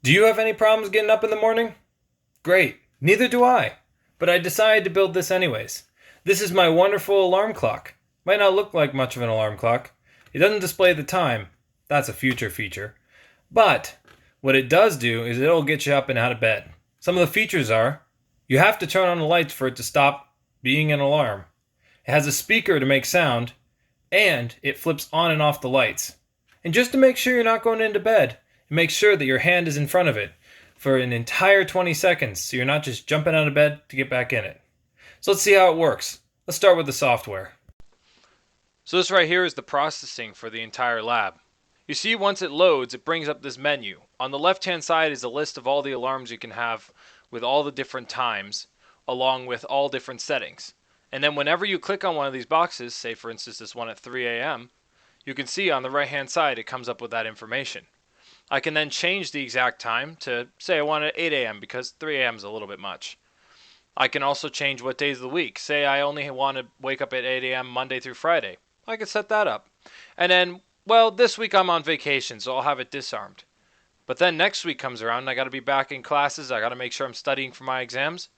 Do you have any problems getting up in the morning? Great, neither do I. But I decided to build this anyways. This is my wonderful alarm clock. Might not look like much of an alarm clock. It doesn't display the time. That's a future feature. But what it does do is it'll get you up and out of bed. Some of the features are you have to turn on the lights for it to stop being an alarm. It has a speaker to make sound, and it flips on and off the lights. And just to make sure you're not going into bed, make sure that your hand is in front of it for an entire 20 seconds so you're not just jumping out of bed to get back in it. So let's see how it works. Let's start with the software. So this right here is the processing for the entire lab. You see, once it loads, it brings up this menu. On the left hand side is a list of all the alarms you can have with all the different times, along with all different settings. And then whenever you click on one of these boxes, say for instance this one at 3 a.m., you can see on the right hand side it comes up with that information. I can then change the exact time to, say I want it at 8 a.m. because 3 a.m. is a little bit much. I can also change what days of the week. Say I only want to wake up at 8 a.m. Monday through Friday. I can set that up. And then, well, this week I'm on vacation, so I'll have it disarmed. But then next week comes around and I got to be back in classes. I got to make sure I'm studying for my exams.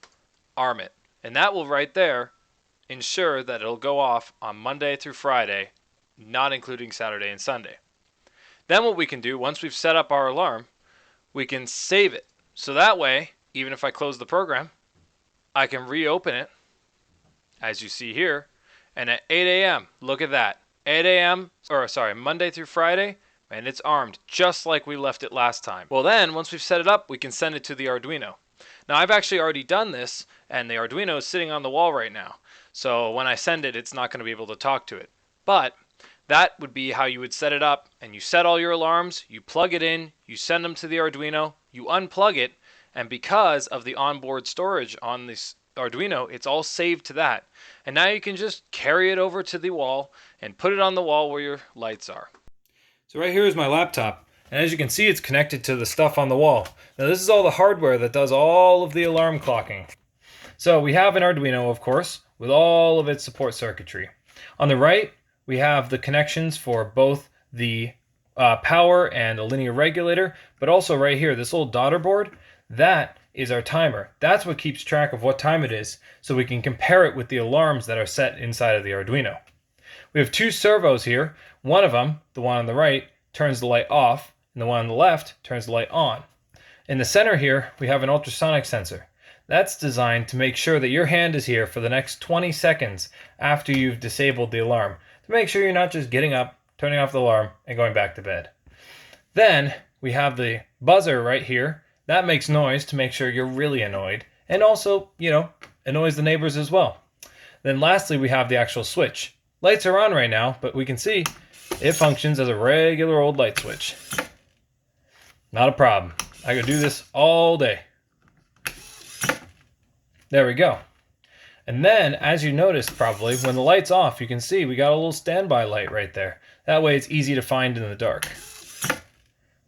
Arm it. And that will right there ensure that it'll go off on Monday through Friday, not including Saturday and Sunday. Then what we can do, once we've set up our alarm, we can save it. So that way, even if I close the program, I can reopen it, as you see here, and at 8 a.m., look at that. 8 a.m., Monday through Friday, and it's armed just like we left it last time. Well then, once we've set it up, we can send it to the Arduino. Now I've actually already done this, and the Arduino is sitting on the wall right now. So when I send it, it's not going to be able to talk to it. But that would be how you would set it up, and you set all your alarms, you plug it in, you send them to the Arduino, you unplug it, and because of the onboard storage on this Arduino, it's all saved to that. And now you can just carry it over to the wall and put it on the wall where your lights are. So right here is my laptop, and as you can see, it's connected to the stuff on the wall. Now this is all the hardware that does all of the alarm clocking. So we have an Arduino, of course, with all of its support circuitry. On the right, we have the connections for both the power and a linear regulator, but also right here, this little daughter board, that is our timer. That's what keeps track of what time it is, so we can compare it with the alarms that are set inside of the Arduino. We have two servos here. One of them, the one on the right, turns the light off, and the one on the left turns the light on. In the center here, we have an ultrasonic sensor. That's designed to make sure that your hand is here for the next 20 seconds after you've disabled the alarm, to make sure you're not just getting up, turning off the alarm, and going back to bed. Then we have the buzzer right here. That makes noise to make sure you're really annoyed, and also, annoys the neighbors as well. Then lastly, we have the actual switch. Lights are on right now, but we can see it functions as a regular old light switch. Not a problem. I could do this all day. There we go. And then, as you noticed probably, when the light's off, you can see we got a little standby light right there. That way it's easy to find in the dark.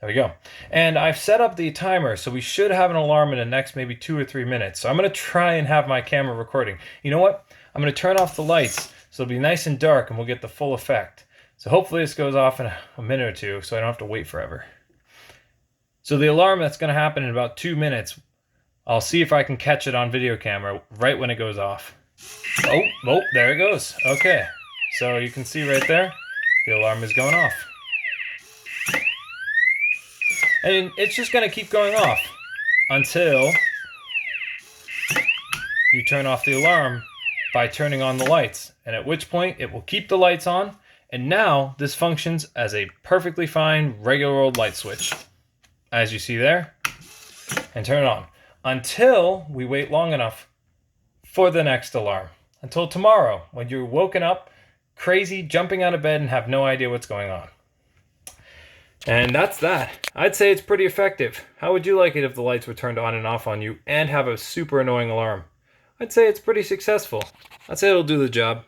There we go. And I've set up the timer, so we should have an alarm in the next maybe 2 or 3 minutes. So I'm going to try and have my camera recording. You know what? I'm going to turn off the lights, so it'll be nice and dark and we'll get the full effect. So hopefully this goes off in a minute or two, so I don't have to wait forever. So the alarm that's going to happen in about 2 minutes, I'll see if I can catch it on video camera right when it goes off. Oh, there it goes. Okay, so you can see right there, the alarm is going off. And it's just going to keep going off until you turn off the alarm by turning on the lights. And at which point it will keep the lights on. And now this functions as a perfectly fine regular old light switch, as you see there, and turn it on until we wait long enough for the next alarm. Until tomorrow, when you're woken up crazy, jumping out of bed and have no idea what's going on. And that's that. I'd say it's pretty effective. How would you like it if the lights were turned on and off on you and have a super annoying alarm? I'd say it's pretty successful. I'd say it'll do the job.